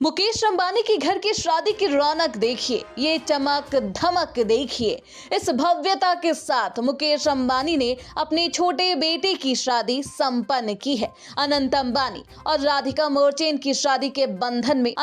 मुकेश अंबानी की घर की शादी की रौनक देखिए, ये चमक धमक देखिए। इस भव्यता के साथ मुकेश अंबानी ने अपने छोटे बेटे की शादी संपन्न की है। अनंत अंबानी और राधिका मर्चेंट की शादी के बंधन में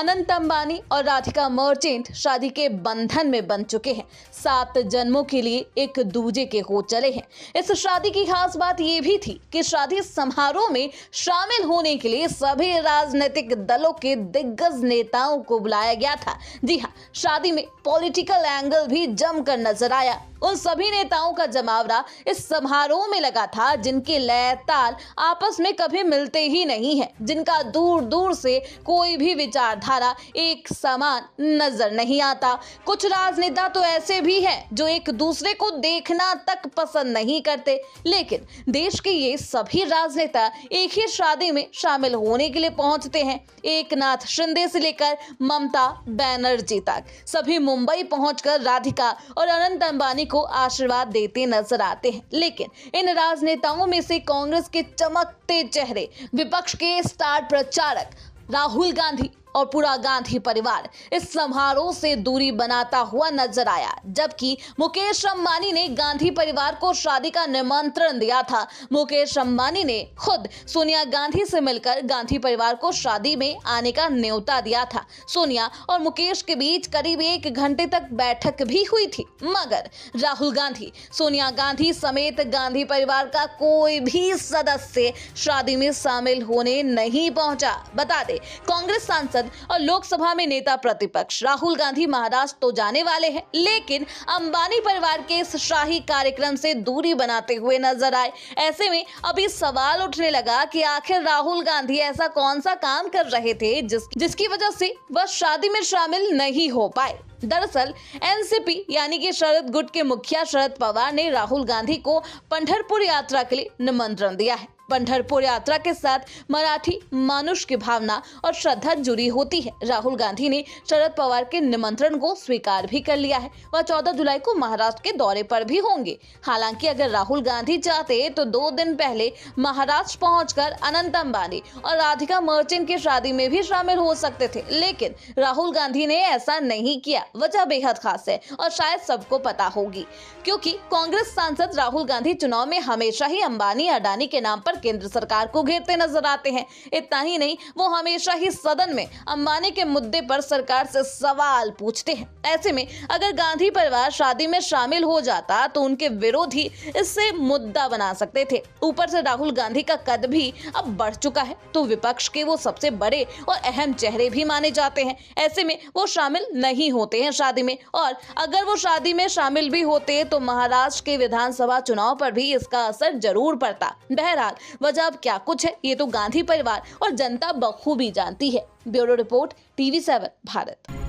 शादी के बंधन में बन चुके हैं। 7 जन्मों के लिए एक दूजे के हो चले हैं। इस शादी की खास बात ये भी थी कि शादी समारोह में शामिल होने के लिए सभी राजनीतिक दलों के दिग्गज नेताओं को बुलाया गया था। जी हां, शादी में पॉलिटिकल एंगल भी जमकर नजर आया। उन सभी नेताओं का जमावड़ा इस समारोह में लगा था जिनके लय ताल आपस में कभी मिलते ही नहीं है, जिनका दूर दूर से कोई भी विचारधारा एक समान नजर नहीं आता। कुछ राजनेता तो ऐसे भी हैं जो एक दूसरे को देखना तक पसंद नहीं करते, लेकिन देश के ये सभी राजनेता एक ही शादी में शामिल होने के लिए पहुंचते हैं। एकनाथ शिंदे से लेकर ममता बनर्जी तक सभी मुंबई पहुंचकर राधिका और अनंत अंबानी को आशीर्वाद देते नजर आते हैं। लेकिन इन राजनेताओं में से कांग्रेस के चमकते चेहरे, विपक्ष के स्टार प्रचारक राहुल गांधी और पूरा गांधी परिवार इस समारोह से दूरी बनाता हुआ नजर आया, जबकि मुकेश अंबानी ने गांधी परिवार को शादी का निमंत्रण दिया था। मुकेश अंबानी ने खुद सोनिया गांधी से मिलकर गांधी परिवार को शादी में आने का न्योता दिया था। सोनिया और मुकेश के बीच करीब 1 घंटे तक बैठक भी हुई थी, मगर राहुल गांधी, सोनिया गांधी समेत गांधी परिवार का कोई भी सदस्य शादी में शामिल होने नहीं पहुंचा। बता दें, कांग्रेस सांसद और लोकसभा में नेता प्रतिपक्ष राहुल गांधी महाराष्ट्र तो जाने वाले हैं, लेकिन अंबानी परिवार के इस शाही कार्यक्रम से दूरी बनाते हुए नजर आए। ऐसे में अभी सवाल उठने लगा कि आखिर राहुल गांधी ऐसा कौन सा काम कर रहे थे जिसकी वजह से वह शादी में शामिल नहीं हो पाए। दरअसल एनसीपी यानी कि शरद गुट के मुखिया शरद पवार ने राहुल गांधी को पंढरपुर यात्रा के लिए निमंत्रण दिया है। पंढरपुर यात्रा के साथ मराठी मानुष की भावना और श्रद्धा जुड़ी होती है। राहुल गांधी ने शरद पवार के निमंत्रण को स्वीकार भी कर लिया है। वह 14 जुलाई को महाराष्ट्र के दौरे पर भी होंगे। हालांकि अगर राहुल गांधी चाहते तो 2 दिन पहले महाराष्ट्र पहुंचकर अनंत अंबानी और राधिका मर्चेंट की शादी में भी शामिल हो सकते थे, लेकिन राहुल गांधी ने ऐसा नहीं किया। वजह बेहद खास है और शायद सबको पता होगी, क्योंकि कांग्रेस सांसद राहुल गांधी चुनाव में हमेशा ही अंबानी अडानी के नाम पर केंद्र सरकार को घेरते नजर आते हैं। इतना ही नहीं, वो हमेशा ही सदन में अंबानी के मुद्दे पर सरकार से सवाल पूछते हैं। ऐसे में अगर गांधी परिवार शादी में शामिल हो जाता तो उनके विरोधी इससे मुद्दा बना सकते थे। ऊपर से राहुल गांधी का कद भी अब बढ़ चुका है, तो विपक्ष के वो सबसे बड़े और अहम चेहरे भी माने जाते हैं। ऐसे में वो शामिल नहीं होते हैं शादी में, और अगर वो शादी में शामिल भी होते तो महाराष्ट्र के विधानसभा चुनाव पर भी इसका असर जरूर पड़ता। बहरहाल वजह अब क्या कुछ है, ये तो गांधी परिवार और जनता बखूबी जानती है। Bureau report, TV7 Bharat.